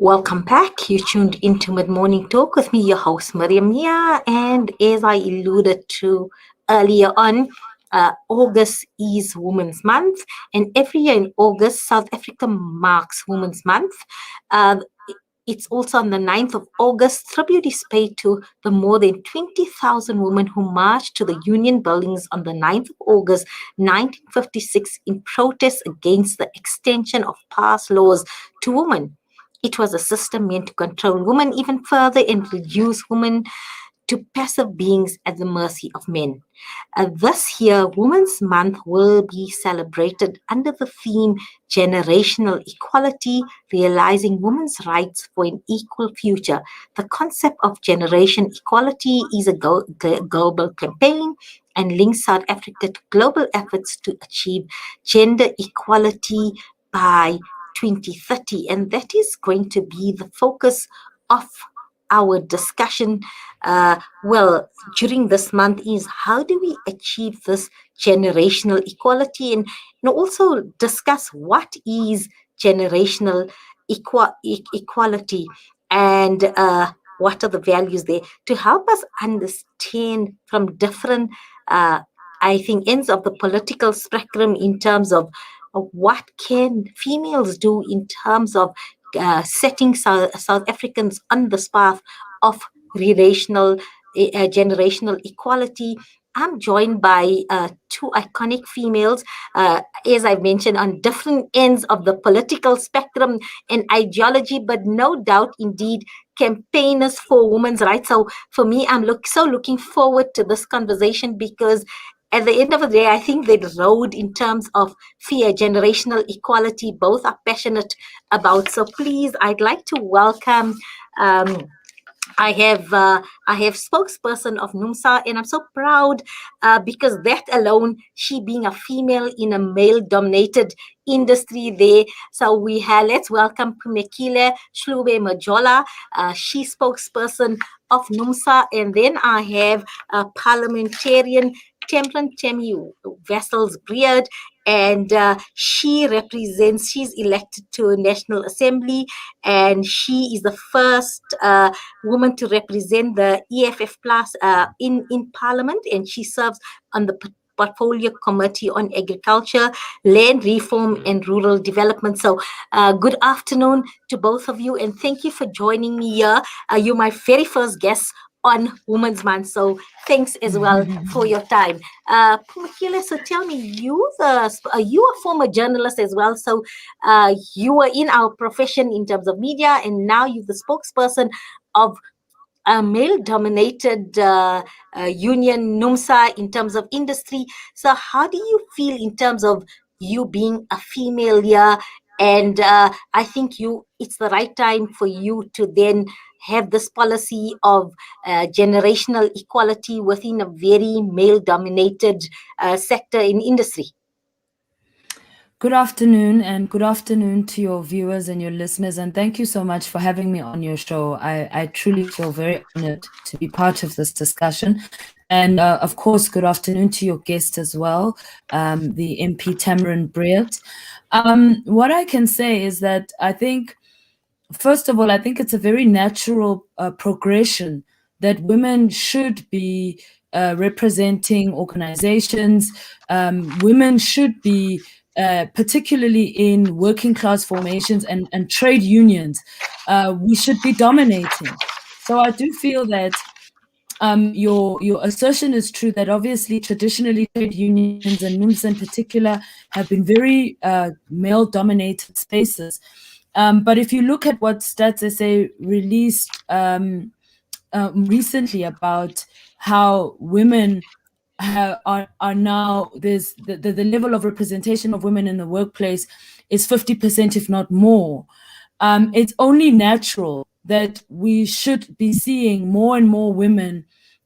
Welcome back. You tuned into Mid Morning Talk with me, your host, Miriam here. And as I alluded to earlier on, August is Women's Month. And every year in August, South Africa marks Women's Month. Uh, it's also on the 9th of August. Tribute is paid to the more than 20,000 women who marched to the Union buildings on the 9th of August 1956 in protest against the extension of past laws to women. It was a system meant to control women even further and reduce women to passive beings at the mercy of men. This year, Women's Month will be celebrated under the theme Generational Equality, Realizing Women's Rights for an Equal Future. The concept of generation equality is a global campaign and links South Africa to global efforts to achieve gender equality by 2030. And that is going to be the focus of our discussion during this month is how do we achieve this generational equality, and also discuss what is generational equality, and what are the values there to help us understand from different I think ends of the political spectrum in terms of what can females do in terms of setting South Africans on this path of generational equality. I'm joined by two iconic females, as I've mentioned, on different ends of the political spectrum and ideology, but no doubt, indeed, campaigners for women's rights. So for me, I'm looking forward to this conversation because at the end of the day, I think that road in terms of generational equality, both are passionate about. So please, I'd like to welcome. I have spokesperson of NUMSA, and I'm so proud because that alone, she being a female in a male-dominated industry there. So let's welcome Phakamile Majola. She's spokesperson of NUMSA, and then I have parliamentarian Tamarin Breedt, and she's elected to a National Assembly, and she is the first woman to represent the EFF Plus in Parliament, and she serves on the Portfolio Committee on Agriculture, Land Reform and Rural Development. So good afternoon to both of you, and thank you for joining me here. You're my very first guest on Women's Month, so thanks as well for your time. Phakamile, so tell me, you a former journalist as well, so you were in our profession in terms of media, and now you're the spokesperson of a male-dominated union, NUMSA, in terms of industry. So how do you feel in terms of you being a female here? And I think it's the right time for you to then have this policy of generational equality within a very male-dominated sector in industry. Good afternoon, and good afternoon to your viewers and your listeners, and thank you so much for having me on your show. I truly feel very honored to be part of this discussion. And of course, good afternoon to your guest as well, the MP Tamarin Breedt. What I can say is that I think, first of all, I think it's a very natural progression that women should be representing organizations. Women should be particularly in working class formations and trade unions. We should be dominating. So I do feel that your assertion is true, that obviously traditionally trade unions and NUMSA in particular have been very male-dominated spaces. But if you look at what Stats SA released recently about how women are now, there's the level of representation of women in the workplace is 50%, if not more. It's only natural that we should be seeing more and more women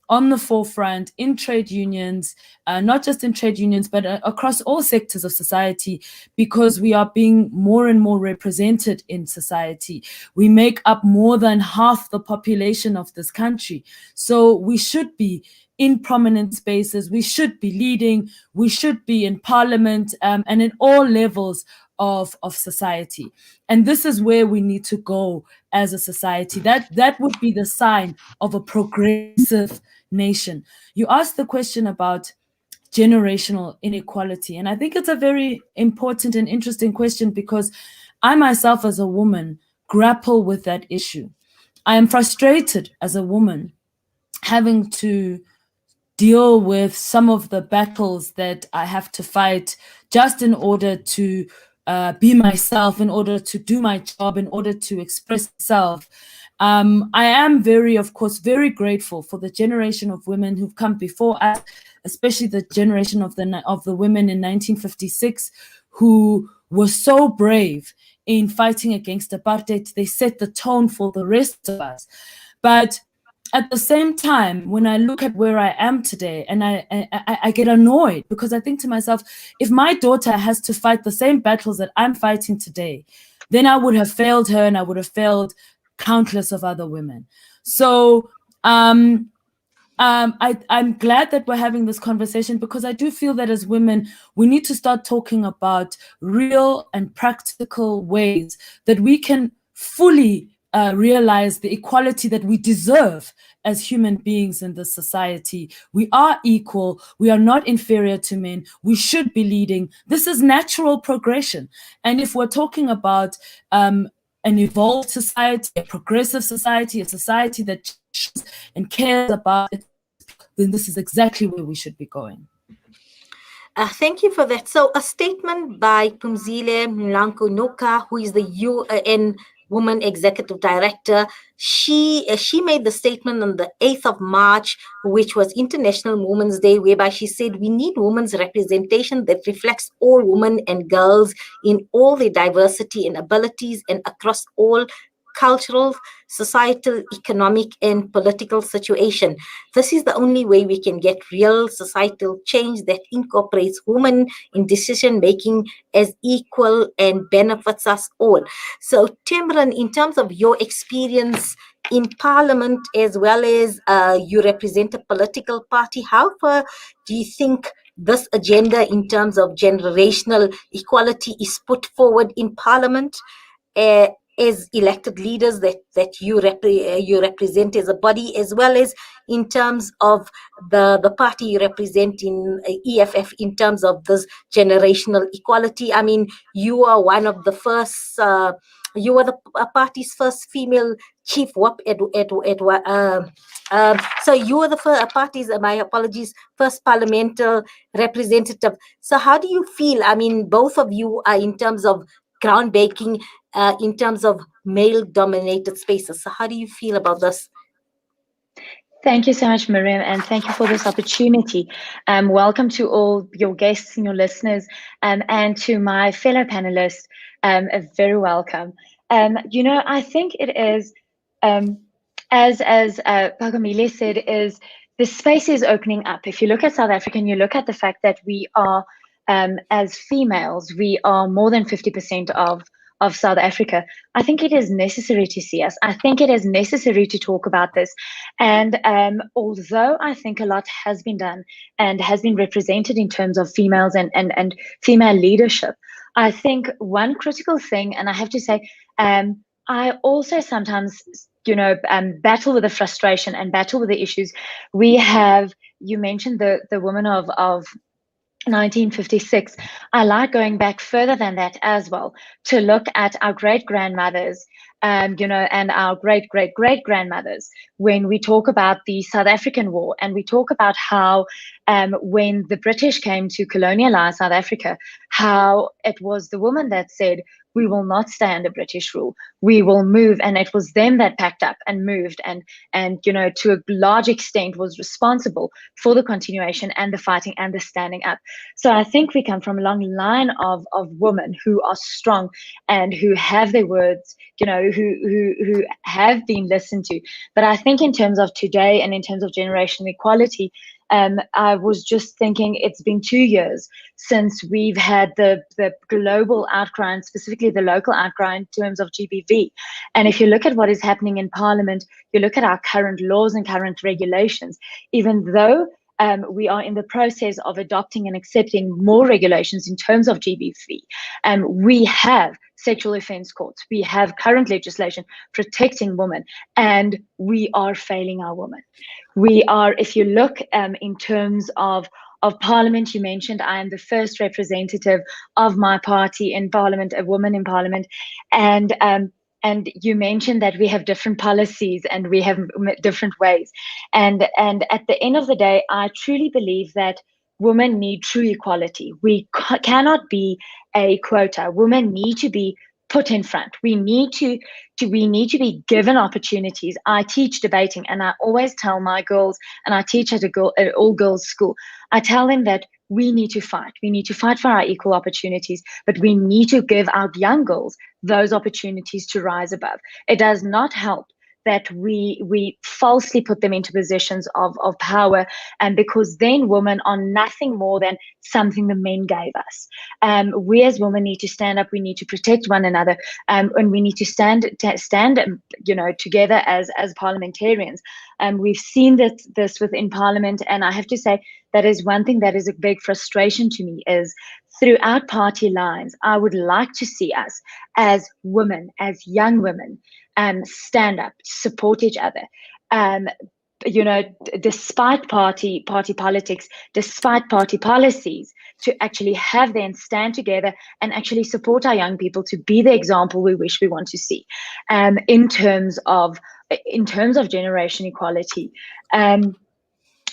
on the forefront in trade unions, not just in trade unions, but across all sectors of society, because we are being more and more represented in society. We make up more than half the population of this country. So we should be in prominent spaces, we should be leading, we should be in parliament, and in all levels of society. And this is where we need to go as a society. That would be the sign of a progressive nation. You asked the question about generational inequality, and I think it's a very important and interesting question, because I myself as a woman grapple with that issue. I am frustrated as a woman having to deal with some of the battles that I have to fight just in order to be myself, in order to do my job, in order to express myself. I am of course, very grateful for the generation of women who've come before us, especially the generation of the women in 1956 who were so brave in fighting against apartheid. They set the tone for the rest of us. But at the same time, when I look at where I am today, and I get annoyed, because I think to myself, if my daughter has to fight the same battles that I'm fighting today, then I would have failed her, and I would have failed countless of other women. So I'm glad that we're having this conversation, because I do feel that as women, we need to start talking about real and practical ways that we can fully realize the equality that we deserve as human beings in this society. We are equal. We are not inferior to men. We should be leading. This is natural progression. And if we're talking about an evolved society, a progressive society, a society that and cares about it, then this is exactly where we should be going. Thank you for that. So, a statement by Phumzile Mlambo-Ngcuka, who is the UN Woman Executive Director. She made the statement on the 8th of March, which was International Women's Day, whereby she said we need women's representation that reflects all women and girls in all their diversity and abilities and across all cultural, societal, economic, and political situation. This is the only way we can get real societal change that incorporates women in decision making as equal and benefits us all. So, Tamarin, in terms of your experience in Parliament, as well as you represent a political party, how far do you think this agenda in terms of generational equality is put forward in Parliament? As elected leaders that you represent as a body, as well as in terms of the party you represent in EFF, in terms of this generational equality. I mean, you are one of the first. You were the party's first female chief whip so you were the first party's, my apologies, first parliamentary representative. So how do you feel? I mean, both of you are in terms of groundbreaking, in terms of male-dominated spaces. So how do you feel about this? Thank you so much, Miriam, and thank you for this opportunity. Welcome to all your guests and your listeners, and to my fellow panelists, a very welcome. I think it is, as Phakamile said, is the space is opening up. If you look at South Africa and you look at the fact that we are, as females, we are more than 50% of South Africa, I think it is necessary to see us. I think it is necessary to talk about this. And although I think a lot has been done and has been represented in terms of females and female leadership, I think one critical thing, and I have to say, I also sometimes, battle with the frustration and battle with the issues. We have, you mentioned the woman of 1956. I like going back further than that as well, to look at our great-grandmothers, and our great-great-great-grandmothers, when we talk about the South African War, and we talk about how when the British came to colonialize South Africa, how it was the woman that said, we will not stay under British rule. We will move. And it was them that packed up and moved and to a large extent was responsible for the continuation and the fighting and the standing up. So I think we come from a long line of women who are strong and who have their words, who have been listened to. But I think in terms of today and in terms of generational equality, I was just thinking it's been 2 years since we've had the global outcry, and specifically the local outcry in terms of GBV. And if you look at what is happening in Parliament, you look at our current laws and current regulations, even though We are in the process of adopting and accepting more regulations in terms of GBV. We have sexual offense courts. We have current legislation protecting women, and we are failing our women. We are, if you look in terms of Parliament, you mentioned I am the first representative of my party in Parliament, a woman in Parliament, and you mentioned that we have different policies and we have different ways. And at the end of the day, I truly believe that women need true equality. We cannot be a quota. Women need to be put in front. We need to be given opportunities. I teach debating, and I always tell my girls, and I teach at an all-girls school, I tell them that we need to fight. We need to fight for our equal opportunities, but we need to give our young girls those opportunities to rise above. It does not help that we falsely put them into positions of power, and because then women are nothing more than something the men gave us. We as women need to stand up. We need to protect one another, and we need to stand together as parliamentarians. We've seen this within Parliament, and I have to say that is one thing that is a big frustration to me is throughout party lines, I would like to see us as women, as young women, stand up, support each other. Despite party politics, despite party policies, to actually have them stand together and actually support our young people to be the example we wish we want to see, in terms of generation equality.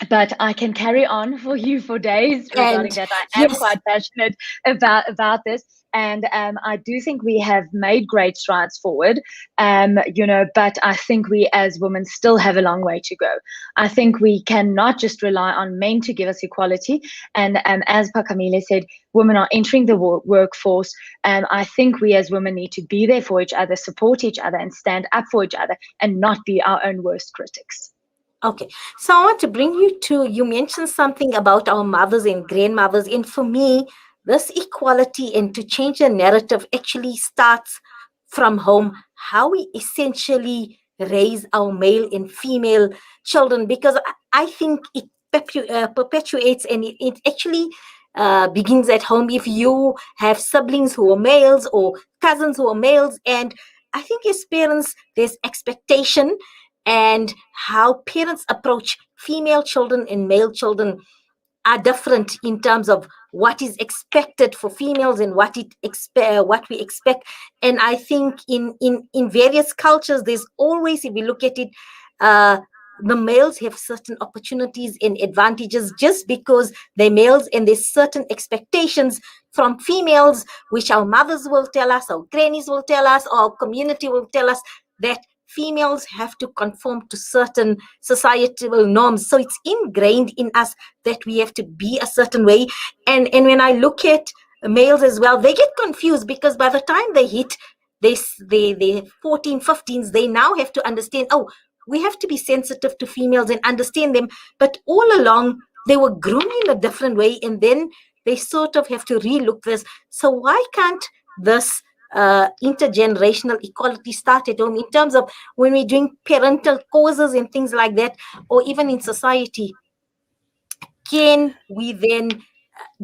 But I can carry on for you for days regarding that. I am quite passionate about this. And I do think we have made great strides forward, but I think we as women still have a long way to go. I think we cannot just rely on men to give us equality. And as Phakamile said, women are entering the workforce. I think we as women need to be there for each other, support each other, and stand up for each other, and not be our own worst critics. Okay, so I want to bring you mentioned something about our mothers and grandmothers. And for me, this equality and to change the narrative actually starts from home, how we essentially raise our male and female children, because I think it perpetuates, and it actually begins at home. If you have siblings who are males or cousins who are males, and I think as parents, there's expectation, and how parents approach female children and male children are different in terms of what is expected for females and what we expect. And I think in various cultures, there's always, if we look at it, the males have certain opportunities and advantages just because they're males, and there's certain expectations from females, which our mothers will tell us, our grannies will tell us, or our community will tell us, that females have to conform to certain societal norms. So it's ingrained in us that we have to be a certain way. And when I look at males as well, they get confused, because by the time they hit they 14, 15s, they now have to understand, oh, we have to be sensitive to females and understand them. But all along, they were groomed in a different way, and then they sort of have to relook this. So why can't this intergenerational equality start at home, in terms of when we're doing parental causes and things like that, or even in society? Can we then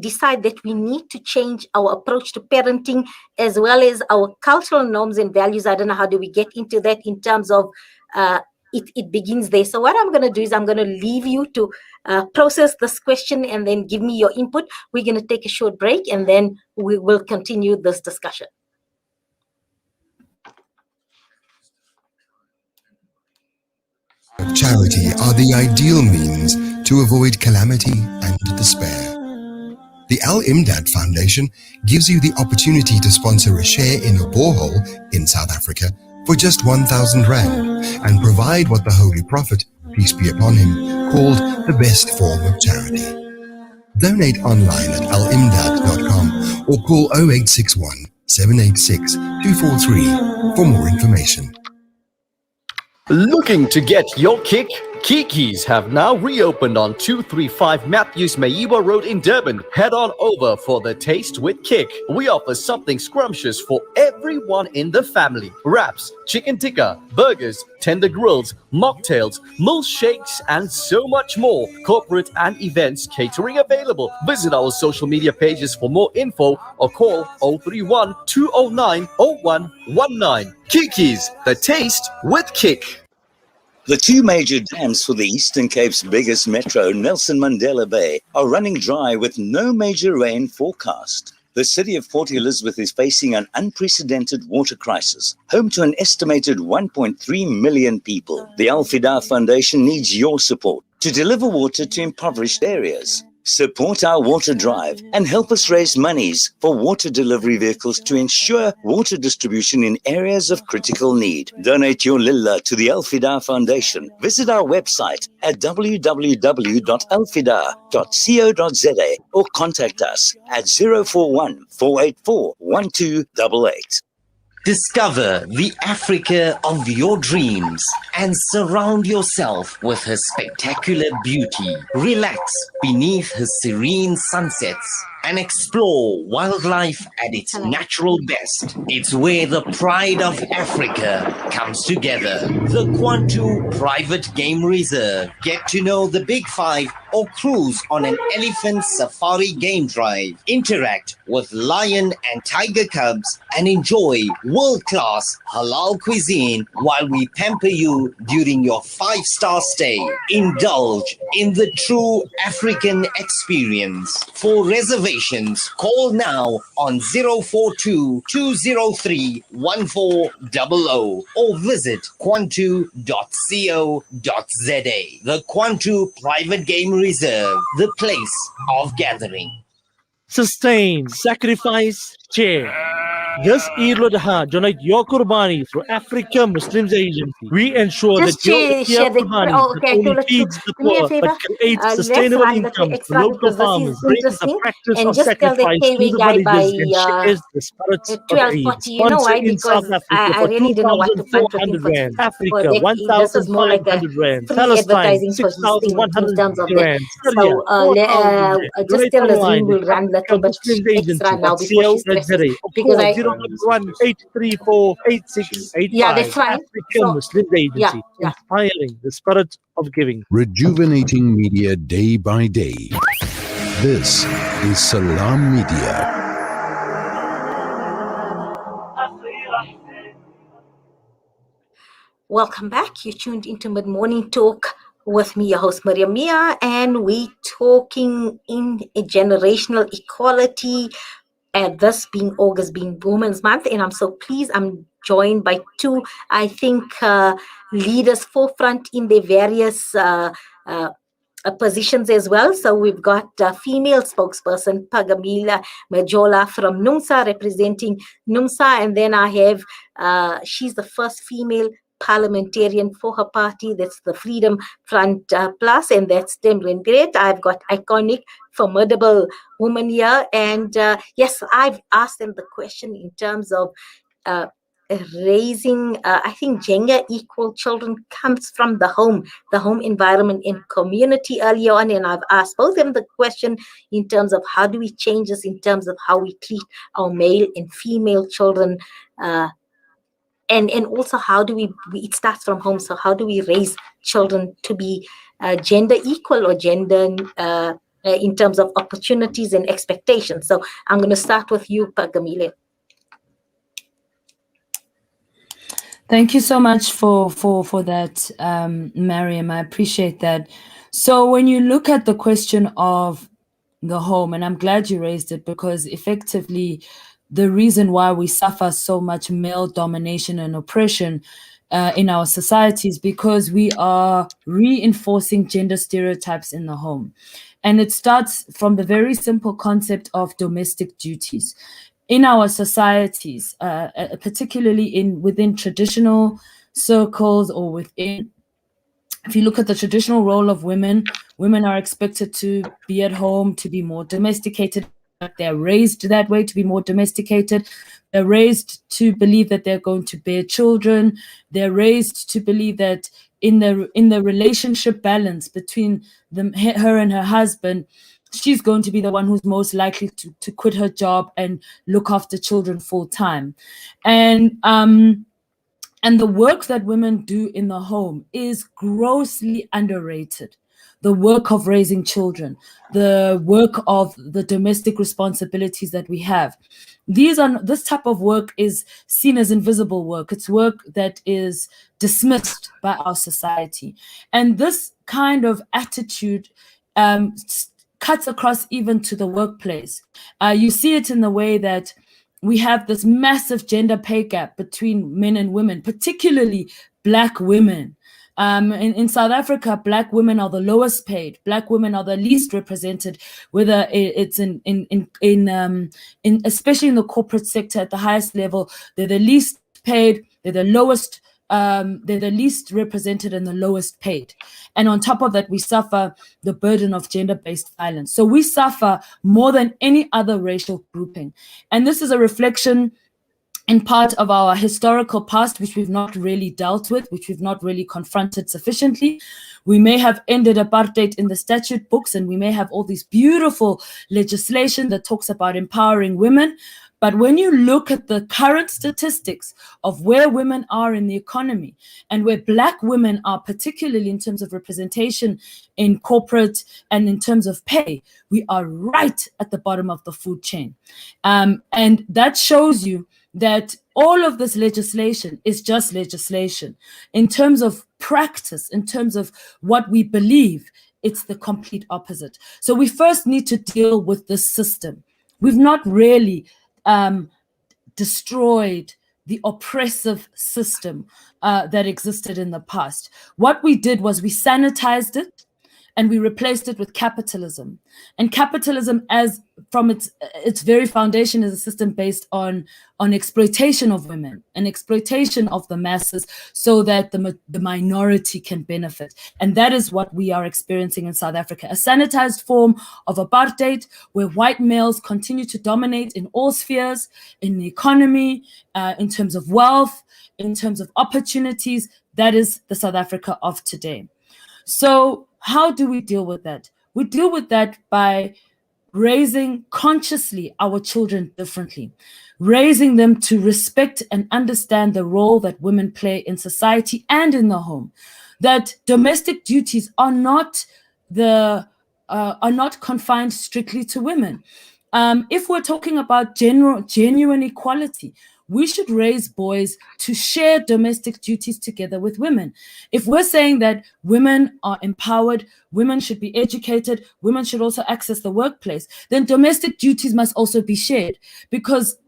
decide that we need to change our approach to parenting, as well as our cultural norms and values? I don't know, how do we get into that in terms of it begins there. So what I'm going to do is I'm going to leave you to process this question and then give me your input. We're going to take a short break, and then we will continue this discussion. Charity are the ideal means to avoid calamity and despair. The Al Imdad Foundation gives you the opportunity to sponsor a share in a borehole in South Africa for just 1,000 Rand and provide what the Holy Prophet, peace be upon him, called the best form of charity. Donate online at alimdad.com or call 0861 786 243 for more information. Looking to get your kick Kiki's have now reopened on 235 Matthews Maiwa Road in Durban. Head on over for the Taste with Kick. We offer something scrumptious for everyone in the family. Wraps, chicken tikka, burgers, tender grills, mocktails, milkshakes, and so much more. Corporate and events catering available. Visit our social media pages for more info or call 031 209 0119. Kiki's, the Taste with Kick. The two major dams for the Eastern Cape's biggest metro, Nelson Mandela Bay, are running dry with no major rain forecast. The city of Port Elizabeth is facing an unprecedented water crisis, home to an estimated 1.3 million people. The Al Fida Foundation needs your support to deliver water to impoverished areas. Support our water drive and help us raise monies for water delivery vehicles to ensure water distribution in areas of critical need. Donate your lilla to the Al Fida Foundation. Visit our website at www.alfida.co.za or contact us at 041 484 1288. Discover the Africa of your dreams and surround yourself with her spectacular beauty. Relax beneath her serene sunsets and explore wildlife at its natural best. It's where the pride of Africa comes together. The Kwantu Private Game Reserve. Get to know the Big Five or cruise on an elephant safari game drive. Interact with lion and tiger cubs and enjoy world-class halal cuisine while we pamper you during your 5-star stay. Indulge in the true African experience. For reservations, call now on 042 203 1400 or visit kwantu.co.za. The Kwantu Private Game Reserve, the place of gathering. Sustain, sacrifice, share. This Eid al-Adha, donate your Qurbani through Africa Muslims Agency. We ensure Just that your share the. Qurbani Oh, not okay, only let's feeds the do me a poor, favor. but creates Let's sustainable run the incomes for extra local because this farmers, is brings the interesting. practice And of just tell the sacrifice to KW the guy by villages and shares the spirit of Eid. 12:40. You know Sponsor why? in Because South Africa I for really don't know what to fund for him 2,400 rand. for Africa, that. This is more like a 1,500 rand. free Palestine, advertising for his thing in 6,150 terms of that. rand. Syria, So 4,000 rand. just Donate tell online Nazreen at we'll run a Africa little bit Muslims extra Agency. now before she stresses. Because I, yeah, that's fine. Africa So, Muslims Agency, yeah. inspiring the spirit of giving. Rejuvenating media day by day. This is Salam Media. Welcome back. You tuned into Mid Morning Talk with me, your host Maria Mia, and we talking in a generational equality. And this being August, being Women's Month, and I'm so pleased. I'm joined by two, I think, leaders forefront in their various positions as well. So we've got female spokesperson Phakamile Majola from NUMSA representing NUMSA, and then I have she's the first female parliamentarian for her party. That's the Freedom Front Plus, and that's Tamarin Breedt. I've got iconic, formidable woman here, and yes, I've asked them the question in terms of raising, I think gender equal children comes from the home environment and community earlier on. And I've asked both of them the question in terms of how do we change this in terms of how we treat our male and female children, and also how do we it starts from home. So how do we raise children to be gender equal or gender in terms of opportunities and expectations? So I'm going to start with you, Phakamile. Thank you so much for that, Mariam. I appreciate that. So when you look at the question of the home, and I'm glad you raised it, because effectively the reason why we suffer so much male domination and oppression in our societies, because we are reinforcing gender stereotypes in the home. And it starts from the very simple concept of domestic duties. In our societies, particularly within traditional circles or within, if you look at the traditional role of women, women are expected to be at home, to be more domesticated, they're raised that way, to be more domesticated. They're raised to believe that they're going to bear children. They're raised to believe that in the relationship balance between her and her husband, she's going to be the one who's most likely to quit her job and look after children full time. And the work that women do in the home is grossly underrated. The work of raising children, the work of the domestic responsibilities that we have. This type of work is seen as invisible work. It's work that is dismissed by our society. And this kind of attitude cuts across even to the workplace. You see it in the way that we have this massive gender pay gap between men and women, particularly Black women. In South Africa, Black women are the lowest paid. Black women are the least represented, whether it's in especially in the corporate sector at the highest level. They're the least paid. They're the lowest. They're the least represented and the lowest paid. And on top of that, we suffer the burden of gender-based violence. So we suffer more than any other racial grouping. And this is a reflection in part of our historical past, which we've not really dealt with, which we've not really confronted sufficiently. We may have ended apartheid in the statute books, and we may have all this beautiful legislation that talks about empowering women. But when you look at the current statistics of where women are in the economy and where Black women are, particularly in terms of representation in corporate and in terms of pay, we are right at the bottom of the food chain. And that shows you that all of this legislation is just legislation. In terms of practice, in terms of what we believe, it's the complete opposite. So we first need to deal with the system. We've not really destroyed the oppressive system that existed in the past. What we did was we sanitized it and we replaced it with capitalism. And capitalism, as from its very foundation, is a system based on exploitation of women and exploitation of the masses so that the minority can benefit. And that is what we are experiencing in South Africa, a sanitized form of apartheid where white males continue to dominate in all spheres, in the economy, in terms of wealth, in terms of opportunities. That is the South Africa of today. So how do we deal with that? We deal with that by raising consciously our children differently, raising them to respect and understand the role that women play in society and in the home, that domestic duties are not confined strictly to women. If we're talking about genuine equality, we should raise boys to share domestic duties together with women. If we're saying that women are empowered, women should be educated, women should also access the workplace, then domestic duties must also be shared. Because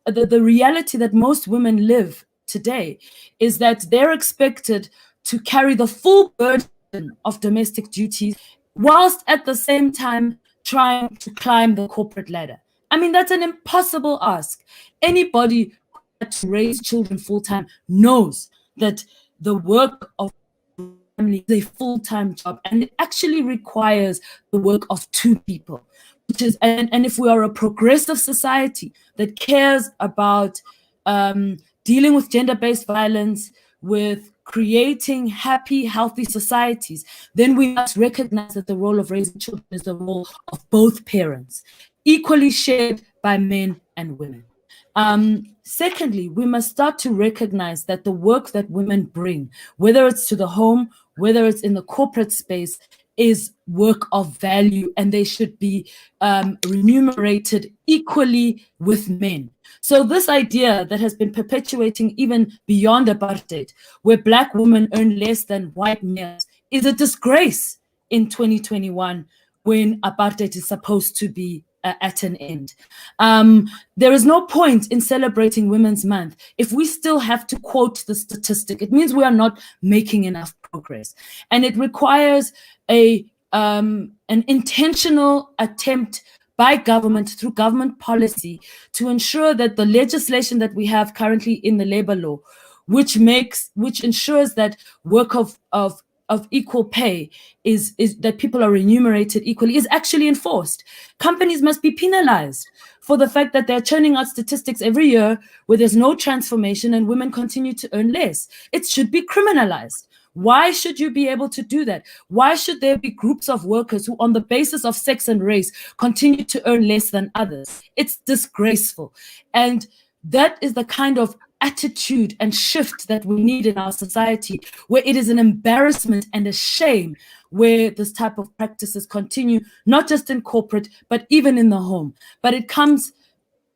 the reality that most women live today is that they're expected to carry the full burden of domestic duties whilst at the same time trying to climb the corporate ladder. I mean, that's an impossible ask. Anybody who had to raise children full-time knows that the work of family is a full-time job, and it actually requires the work of two people. Which is, and if we are a progressive society that cares about dealing with gender-based violence, with creating happy, healthy societies, then we must recognize that the role of raising children is the role of both parents, equally shared by men and women. Secondly, we must start to recognize that the work that women bring, whether it's to the home, whether it's in the corporate space, is work of value, and they should be remunerated equally with men. So this idea that has been perpetuating even beyond apartheid, where Black women earn less than white males, is a disgrace in 2021 when apartheid is supposed to be at an end. There is no point in celebrating Women's Month if we still have to quote the statistic. It means we are not making enough progress, and it requires an intentional attempt by government through government policy to ensure that the legislation that we have currently in the labor law, which ensures that work of of equal pay is that people are remunerated equally is actually enforced. Companies must be penalized for the fact that they're churning out statistics every year where there's no transformation and women continue to earn less. It should be criminalized. Why should you be able to do that? Why should there be groups of workers who, on the basis of sex and race, continue to earn less than others? It's disgraceful. And that is the kind of attitude and shift that we need in our society, where it is an embarrassment and a shame where this type of practices continue, not just in corporate, but even in the home. But it comes,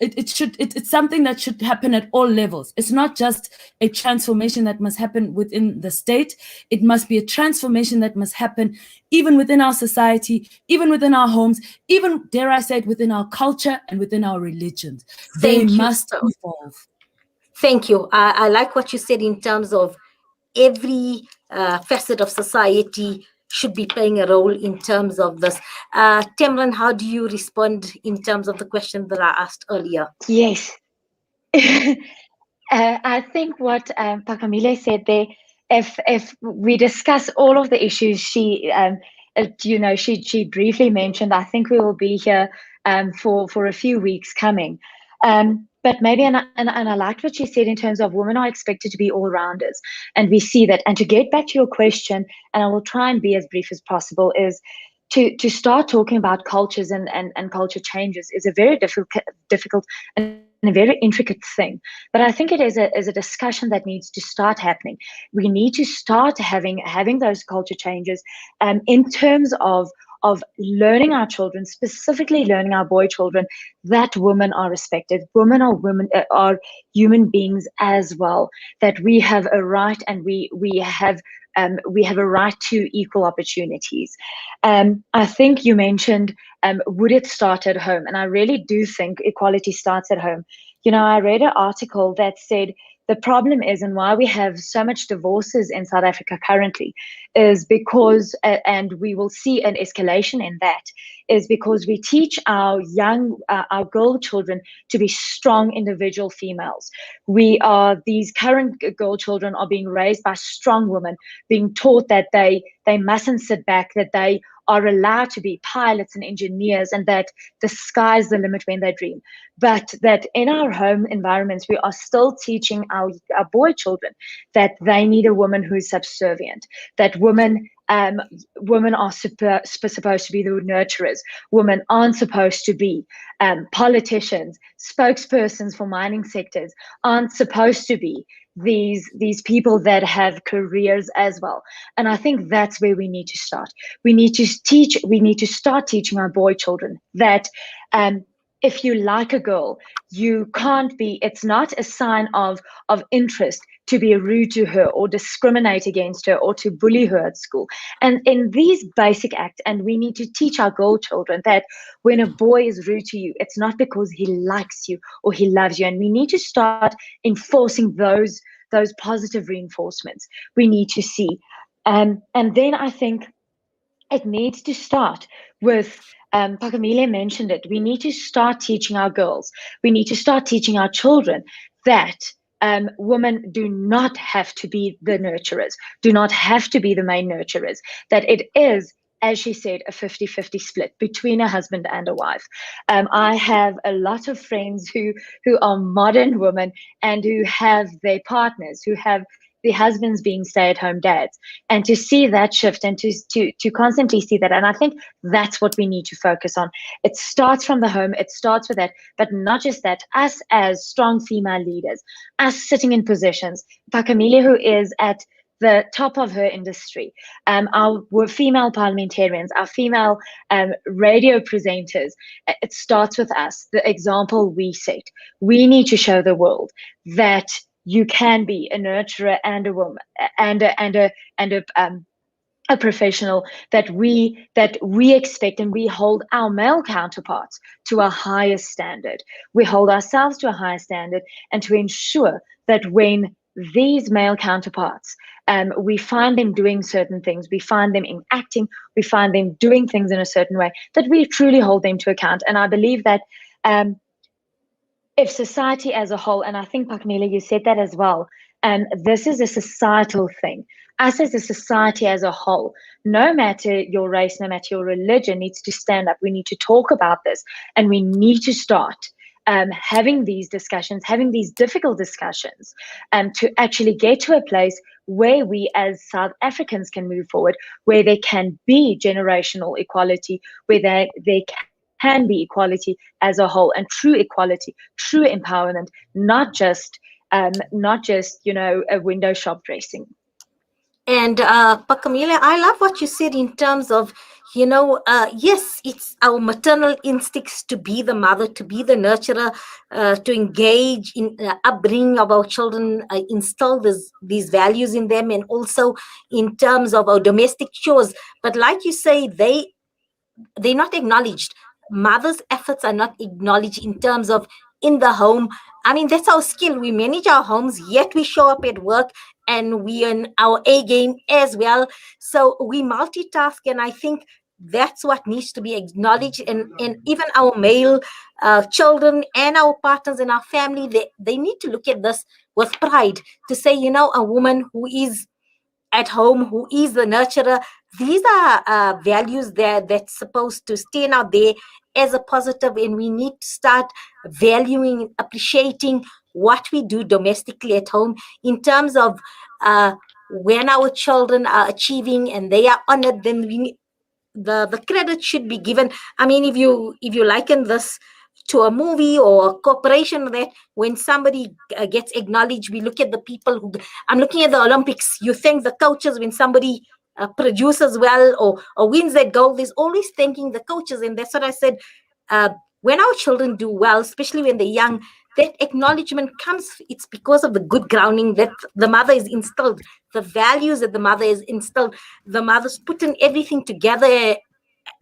it's something that should happen at all levels. It's not just a transformation that must happen within the state. It must be a transformation that must happen even within our society, even within our homes, even, dare I say it, within our culture and within our religions. They must evolve. Thank you. I like what you said in terms of every facet of society should be playing a role in terms of this. Tamarin, how do you respond in terms of the question that I asked earlier? Yes. I think what Phakamile said there, if we discuss all of the issues she briefly mentioned, I think we will be here for a few weeks coming. But maybe, and I liked what she said in terms of women are expected to be all-rounders. And we see that. And to get back to your question, and I will try and be as brief as possible, is to start talking about cultures and culture changes is a very difficult and a very intricate thing. But I think it is a discussion that needs to start happening. We need to start having those culture changes in terms of learning our children, specifically learning our boy children, that women are respected. Women are human beings as well, that we have a right and we have a right to equal opportunities. I think you mentioned, would it start at home? And I really do think equality starts at home. You know, I read an article that said the problem is, and why we have so much divorces in South Africa currently, is because, and we will see an escalation in that, is because we teach our girl children to be strong individual females. These current girl children are being raised by strong women, being taught that they mustn't sit back, that they are allowed to be pilots and engineers, and that the sky's the limit when they dream. But that in our home environments, we are still teaching our boy children that they need a woman who's subservient, that women are supposed to be the nurturers. Women aren't supposed to be politicians, spokespersons for mining sectors, aren't supposed to be these people that have careers as well. And I think that's where we need to start. We need to start teaching our boy children that if you like a girl, you can't be, it's not a sign of interest to be rude to her or discriminate against her or to bully her at school. And in these basic acts, and we need to teach our girl children that when a boy is rude to you, it's not because he likes you or he loves you. And we need to start enforcing those positive reinforcements we need to see. And then I think it needs to start with, Phakamile mentioned it, we need to start teaching our girls, we need to start teaching our children that women do not have to be the nurturers, do not have to be the main nurturers, that it is, as she said, a 50-50 split between a husband and a wife. I have a lot of friends who are modern women and who have their partners, who have the husbands being stay-at-home dads, and to see that shift and to constantly see that. And I think that's what we need to focus on. It starts from the home, it starts with that, but not just that, us as strong female leaders, us sitting in positions, Phakamile, who is at the top of her industry, our female parliamentarians, our female radio presenters, it starts with us, the example we set. We need to show the world that you can be a nurturer and a woman and a professional, that we expect, and we hold our male counterparts to a higher standard. We hold ourselves to a higher standard, and to ensure that when these male counterparts, we find them doing certain things, we find them acting, we find them doing things in a certain way, that we truly hold them to account. And I believe that if society as a whole, and I think, Phakamile, you said that as well, This is a societal thing. Us as a society as a whole, no matter your race, no matter your religion, needs to stand up. We need to talk about this, and we need to start having these discussions, having these difficult discussions, to actually get to a place where we as South Africans can move forward, where there can be generational equality, where there can be equality as a whole, and true equality, true empowerment, not just a window shop dressing. And Phakamile, I love what you said in terms of, yes, it's our maternal instincts to be the mother, to be the nurturer, to engage in upbringing of our children, instill these values in them, and also in terms of our domestic chores. But like you say, they're not acknowledged. Mothers' efforts are not acknowledged in terms of in the home. I mean, that's our skill. We manage our homes, yet we show up at work and we in our A game as well. So we multitask, and I think that's what needs to be acknowledged. And even our male children and our partners in our family, they need to look at this with pride, to say, a woman who is at home, who is the nurturer. These are values that's supposed to stand out there as a positive, and we need to start valuing, appreciating what we do domestically at home in terms of when our children are achieving and they are honored, then the credit should be given. I mean, if you liken this to a movie or a corporation, that when somebody gets acknowledged, we look at the people who, I'm looking at the Olympics, you thank the coaches when somebody produces well or wins that gold. There's always thanking the coaches. And that's what I said, when our children do well, especially when they're young, that acknowledgement comes, it's because of the good grounding that the mother is instilled, the values that the mother is instilled. The mother's putting everything together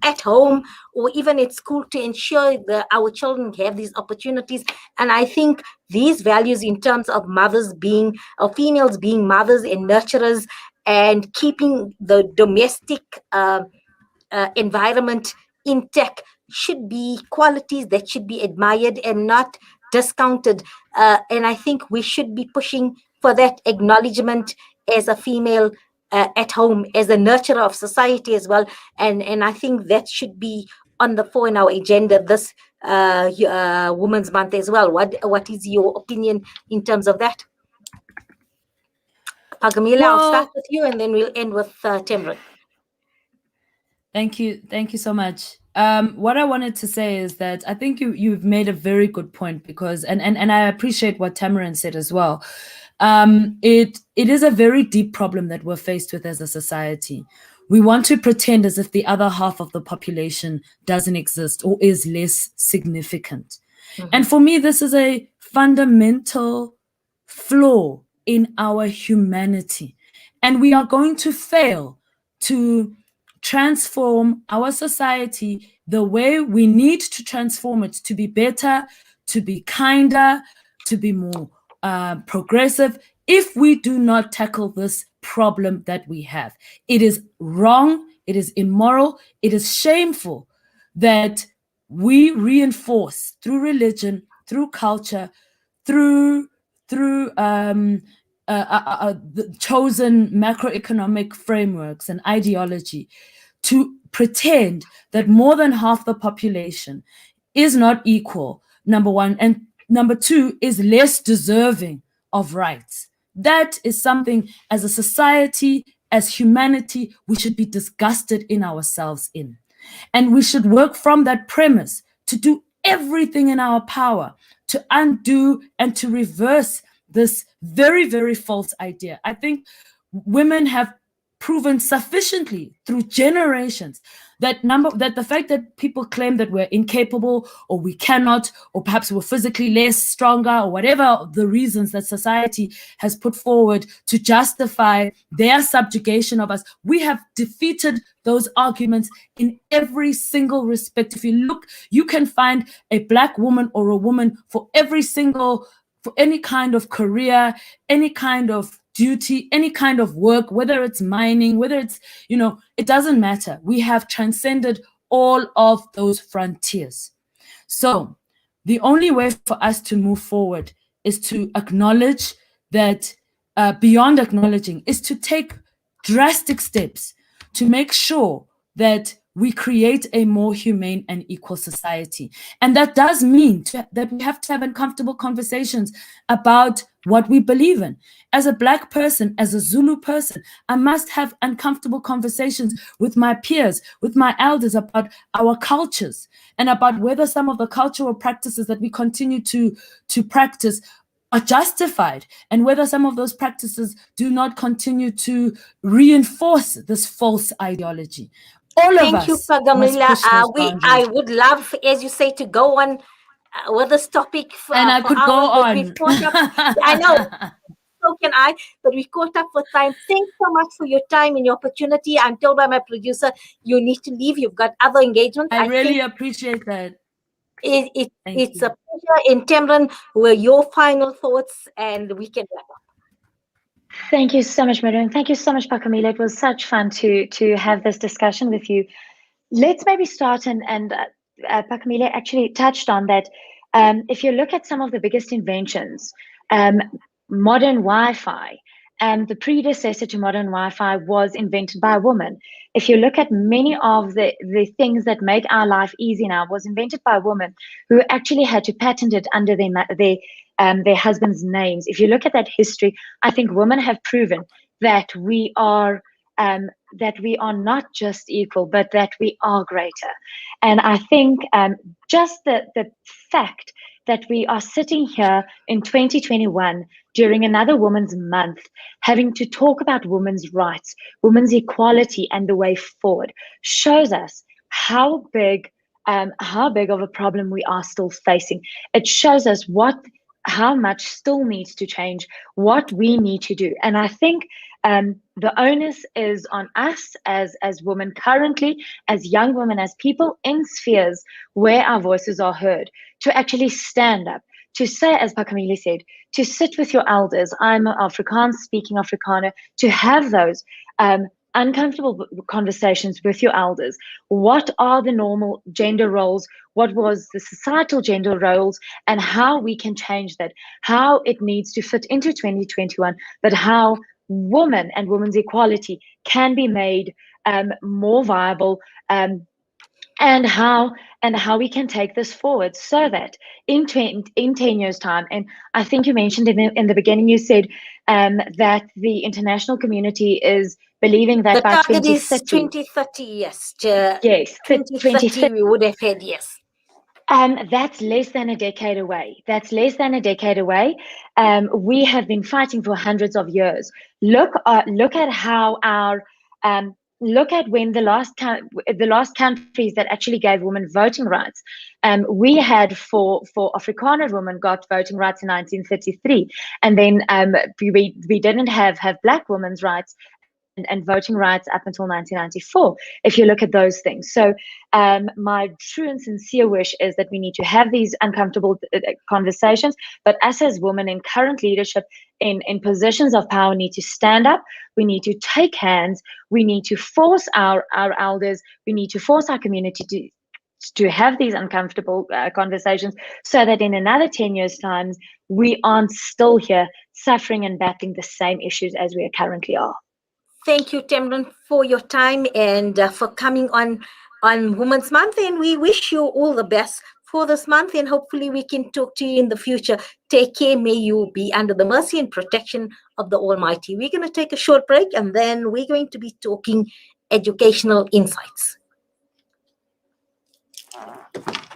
at home or even at school to ensure that our children have these opportunities. And I think these values in terms of mothers being, or females being mothers and nurturers, and keeping the domestic environment intact, should be qualities that should be admired and not discounted. And I think we should be pushing for that acknowledgement as a female at home, as a nurturer of society as well. And I think that should be on the fore in our agenda this Women's Month as well. What is your opinion in terms of that? Phakamile, I'll start with you and then we'll end with Tamarin. Thank you so much. What I wanted to say is that I think you've made a very good point, because and I appreciate what Tamarin said as well. It is a very deep problem that we're faced with as a society. We want to pretend as if the other half of the population doesn't exist or is less significant. Mm-hmm. And for me, this is a fundamental flaw in our humanity. And we are going to fail to transform our society the way we need to transform it to be better, to be kinder, to be more progressive, if we do not tackle this problem that we have. It is wrong, it is immoral, it is shameful that we reinforce through religion, through culture, through the chosen macroeconomic frameworks and ideology, to pretend that more than half the population is not equal, number one, and number two, is less deserving of rights. That is something as a society, as humanity, we should be disgusted in ourselves in. And we should work from that premise to do everything in our power to undo and to reverse this very, very false idea. I think women have proven sufficiently through generations that the fact that people claim that we're incapable or we cannot, or perhaps we're physically less stronger, or whatever the reasons that society has put forward to justify their subjugation of us, we have defeated those arguments in every single respect. If you look, you can find a Black woman or a woman for any kind of career, any kind of duty, any kind of work, whether it's mining, whether it's, it doesn't matter. We have transcended all of those frontiers. So the only way for us to move forward is to acknowledge that beyond acknowledging, is to take drastic steps to make sure that we create a more humane and equal society. And that does mean that we have to have uncomfortable conversations about what we believe in. As a Black person, as a Zulu person, I must have uncomfortable conversations with my peers, with my elders about our cultures and about whether some of the cultural practices that we continue to practice are justified, and whether some of those practices do not continue to reinforce this false ideology. All of Thank you, us must Phakamile. push those I boundaries. would love, as you say, to go on with this topic And I for could go hours, but we've on. caught up. I know, so can I, but we caught up for time. Thanks so much for your time and your opportunity. I'm told by my producer you need to leave. You've got other engagements. I really think appreciate that. it's you. a pleasure. In Tamarin, were your final thoughts, and we can wrap up. Thank you so much, Madam. Thank you so much, Phakamile. It was such fun to have this discussion with you. Let's maybe start, and Phakamile actually touched on that. If you look at some of the biggest inventions, modern Wi-Fi, the predecessor to modern Wi-Fi was invented by a woman. If you look at many of the things that make our life easy now, was invented by a woman who actually had to patent it under their husbands' names. If you look at that history, I think women have proven that we are not just equal, but that we are greater. And I think just the fact that we are sitting here in 2021 during another Women's Month, having to talk about women's rights, women's equality, and the way forward, shows us how big of a problem we are still facing. It shows us how much still needs to change, what we need to do. And I think the onus is on us as women currently, as young women, as people in spheres where our voices are heard, to actually stand up, to say, as Phakamile said, to sit with your elders. I'm Afrikaans speaking Afrikaner, to have those uncomfortable conversations with your elders. What are the normal gender roles? What was the societal gender roles, and how we can change that, how it needs to fit into 2021, but how women and women's equality can be made more viable, and how we can take this forward, so that in 10 years' time, and I think you mentioned in the beginning, you said that the international community is believing that The by target is 2030, 2030, yes. yes, 2030 we would have had, yes. That's less than a decade away. We have been fighting for hundreds of years. Look at how look at when the last countries that actually gave women voting rights. We had for Afrikaner women got voting rights in 1933, and then we didn't have Black women's rights and voting rights up until 1994, if you look at those things. So my true and sincere wish is that we need to have these uncomfortable conversations, but us as women in current leadership, in positions of power, need to stand up. We need to take hands. We need to force our elders. We need to force our community to have these uncomfortable conversations, so that in another 10 years' time, we aren't still here suffering and battling the same issues as we currently are. Thank you, Tamarin, for your time and for coming on Women's Month. And we wish you all the best for this month. And hopefully we can talk to you in the future. Take care. May you be under the mercy and protection of the Almighty. We're going to take a short break, and then we're going to be talking educational insights.